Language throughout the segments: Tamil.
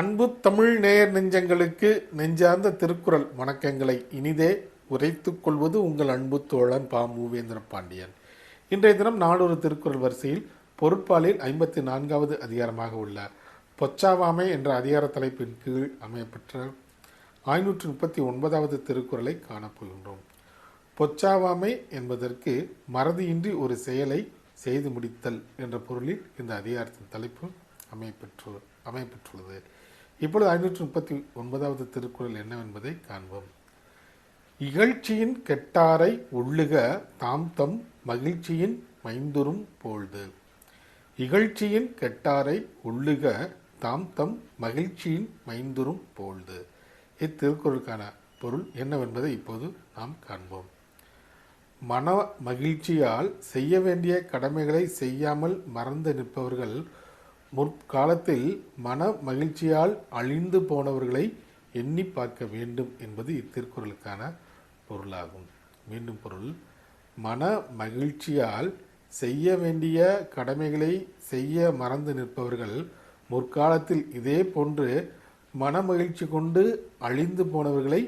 அன்பு தமிழ் நேயர் நெஞ்சங்களுக்கு நெஞ்சார்ந்த திருக்குறள் வணக்கங்களை இனிதே உரைத்துக் கொள்வது உங்கள் அன்பு தோழன் பா. மூவேந்திர பாண்டியன். இன்றைய தினம் நாடொரு திருக்குறள் வரிசையில் பொருட்பாலில் 54வது அதிகாரமாக உள்ள பொச்சாவாமை என்ற அதிகார தலைப்பின் கீழ் அமையப்பெற்ற 539வது திருக்குறளை காணப்போகின்றோம். பொச்சாவாமை என்பதற்கு மறதியின்றி ஒரு செயலை செய்து முடித்தல் என்ற பொருளில் இந்த அதிகாரத்தின் தலைப்பு அமையப்பெற்றுள்ளது. இப்பொழுது 539வது திருக்குறள் என்னவென்பதை காண்போம். இகழ்ச்சியின் கெட்டாரை ஒள்ளுக தாம் தம் மகிழ்ச்சியின் மைந்துரும் போழ்து. இகழ்ச்சியின் கெட்டாரை ஒள்ளுக தாம் தம் மகிழ்ச்சியின் மைந்துரும் போழ்து. இத்திருக்குறளுக்கான பொருள் என்னவென்பதை இப்போது நாம் காண்போம். மன மகிழ்ச்சியால் செய்ய வேண்டிய கடமைகளை செய்யாமல் மறந்து நிற்பவர்கள் முற்காலத்தில் மன மகிழ்ச்சியால் அழிந்து போனவர்களை எண்ணி பார்க்க வேண்டும் என்பது இத்திருக்குறளுக்கான பொருளாகும். மீண்டும் பொருள்: மன மகிழ்ச்சியால் செய்ய வேண்டிய கடமைகளை செய்ய மறந்து நிற்பவர்கள் முற்காலத்தில் இதே போன்று மன மகிழ்ச்சி கொண்டு அழிந்து போனவர்களை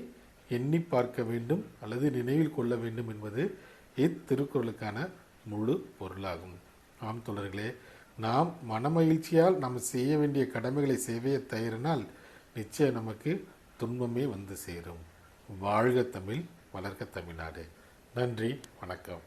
எண்ணி பார்க்க வேண்டும் அல்லது நினைவில் கொள்ள வேண்டும் என்பது இத்திருக்குறளுக்கான முழு பொருளாகும். ஆம் தோழர்களே, நாம் மனமகிழ்ச்சியால் நாம் செய்ய வேண்டிய கடமைகளை செய்ய தயாரினால் நிச்சயம் நமக்கு துன்பமே வந்து சேரும். வாழ்க தமிழ், வளர்க தமிழ்நாடு. நன்றி, வணக்கம்.